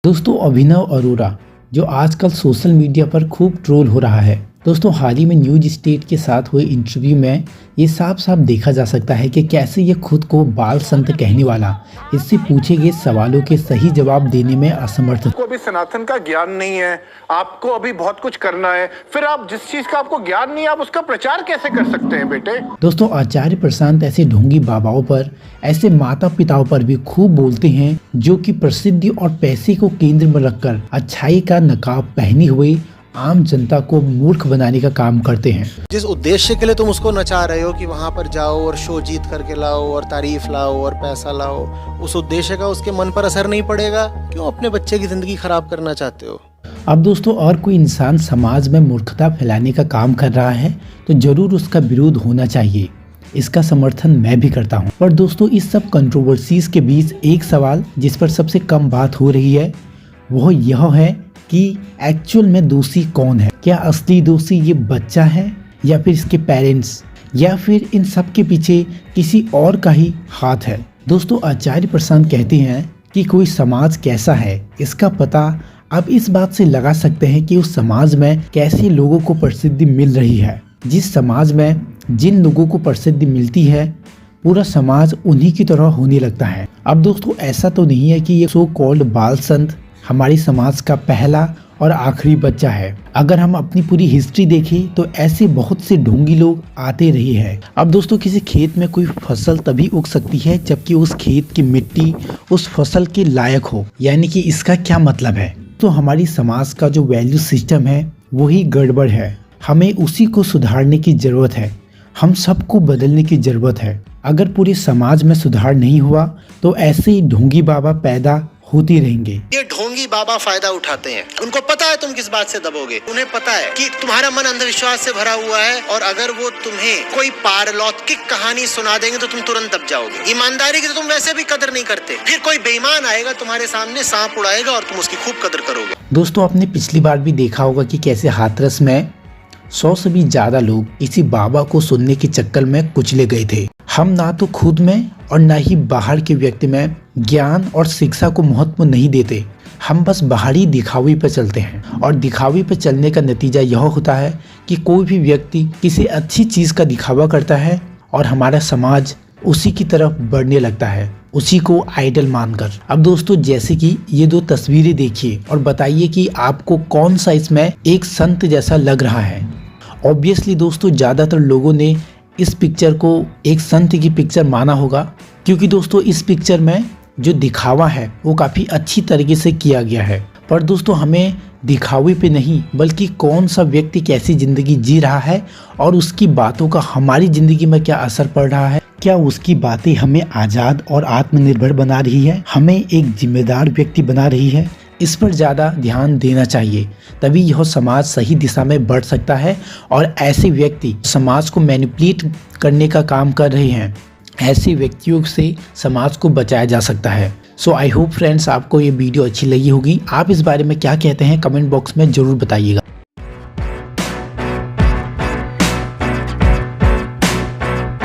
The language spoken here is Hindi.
दोस्तों अभिनव अरोरा जो आजकल सोशल मीडिया पर खूब ट्रोल हो रहा है। दोस्तों हाल ही में न्यूज स्टेट के साथ हुए इंटरव्यू में ये साफ साफ देखा जा सकता है कि कैसे ये खुद को बाल संत कहने वाला इससे पूछे गए सवालों के सही जवाब देने में असमर्थ। आपको अभी सनातन का ज्ञान नहीं है, आपको अभी बहुत कुछ करना है, फिर आप जिस चीज का आपको ज्ञान नहीं है आप उसका प्रचार कैसे कर सकते हैं बेटे। दोस्तों आचार्य प्रशांत ऐसे ढोंगी बाबाओं पर, ऐसे माता पिताओं पर भी खूब बोलते हैं जो कि प्रसिद्धि और पैसे को केंद्र में रखकर अच्छाई का नकाब पहने हुए आम जनता को मूर्ख बनाने का काम करते हैं। जिस उद्देश्य के लिए तुम उसको नचा रहे हो कि वहाँ पर जाओ और शो जीत करके लाओ और तारीफ लाओ और पैसा लाओ, उस उद्देश्य का उसके मन पर असर नहीं पड़ेगा। क्यों अपने बच्चे की जिंदगी खराब करना चाहते हो? अब दोस्तों और कोई इंसान समाज में मूर्खता फैलाने का काम कर रहा है तो जरूर उसका विरोध होना चाहिए। इसका समर्थन मैं भी करता हूँ। पर दोस्तों इस सब कंट्रोवर्सीज के बीच एक सवाल जिस पर सबसे कम बात हो रही है वो यह है कि एक्चुअल में दोषी कौन है। क्या असली दोषी ये बच्चा है या फिर इसके पेरेंट्स या फिर इन सब के पीछे किसी और का ही हाथ है। दोस्तों आचार्य प्रशांत कहते हैं कि कोई समाज कैसा है इसका पता आप इस बात से लगा सकते हैं कि उस समाज में कैसे लोगों को प्रसिद्धि मिल रही है। जिस समाज में जिन लोगों को प्रसिद्धि मिलती है पूरा समाज उन्हीं की तरह होने लगता है। अब दोस्तों ऐसा तो नहीं है कि ये सो कॉल्ड बाल संत हमारी समाज का पहला और आखिरी बच्चा है। अगर हम अपनी पूरी हिस्ट्री देखें तो ऐसे बहुत से ढोंगी लोग आते रहे हैं। अब दोस्तों किसी खेत में कोई फसल तभी उग सकती है जबकि उस खेत की मिट्टी उस फसल के लायक हो। यानी कि इसका क्या मतलब है? तो हमारी समाज का जो वैल्यू सिस्टम है वही गड़बड़ है। हमें उसी को सुधारने की जरूरत है। हम सबको बदलने की जरूरत है। अगर पूरे समाज में सुधार नहीं हुआ तो ऐसे ही ढोंगी बाबा पैदा होती रहेंगे। ये ढोंगी बाबा फायदा उठाते हैं। उनको पता है तुम किस बात से दबोगे। उन्हें पता है कि तुम्हारा मन अंधविश्वास से भरा हुआ है और अगर वो तुम्हें कोई पारलौकिक कहानी सुना देंगे तो तुम तुरंत दब जाओगे। ईमानदारी की तो तुम वैसे भी कदर नहीं करते। फिर कोई बेईमान आएगा तुम्हारे सामने, सांप उड़ाएगा और तुम उसकी खूब कदर करोगे। दोस्तों आपने पिछली बार भी देखा होगा कि कैसे हाथरस में 100 से भी ज्यादा लोग इसी बाबा को सुनने के चक्कर में कुचले गए थे। हम ना तो खुद में और ना ही बाहर के व्यक्ति में ज्ञान और शिक्षा को महत्व नहीं देते। हम बस बाहरी दिखावे पर चलते हैं और दिखावे पर चलने का नतीजा यह होता है कि कोई भी व्यक्ति किसी अच्छी चीज का दिखावा करता है और हमारा समाज उसी की तरफ बढ़ने लगता है, उसी को आइडल मानकर। अब दोस्तों जैसे कि ये दो तस्वीरें देखिए और बताइए कि आपको कौन सा इसमें एक संत जैसा लग रहा है। ऑब्वियसली दोस्तों ज्यादातर लोगों ने इस पिक्चर को एक संत की पिक्चर माना होगा क्योंकि दोस्तों इस पिक्चर में जो दिखावा है वो काफी अच्छी तरीके से किया गया है। पर दोस्तों हमें दिखावे पे नहीं बल्कि कौन सा व्यक्ति कैसी जिंदगी जी रहा है और उसकी बातों का हमारी जिंदगी में क्या असर पड़ रहा है, क्या उसकी बातें हमें आजाद और आत्मनिर्भर बना रही है, हमें एक जिम्मेदार व्यक्ति बना रही है, इस पर ज़्यादा ध्यान देना चाहिए। तभी यह समाज सही दिशा में बढ़ सकता है। और ऐसे व्यक्ति समाज को मैनिपुलेट करने का काम कर रहे हैं, ऐसे व्यक्तियों से समाज को बचाया जा सकता है। सो आई होप फ्रेंड्स आपको ये वीडियो अच्छी लगी होगी। आप इस बारे में क्या कहते हैं कमेंट बॉक्स में ज़रूर बताइएगा।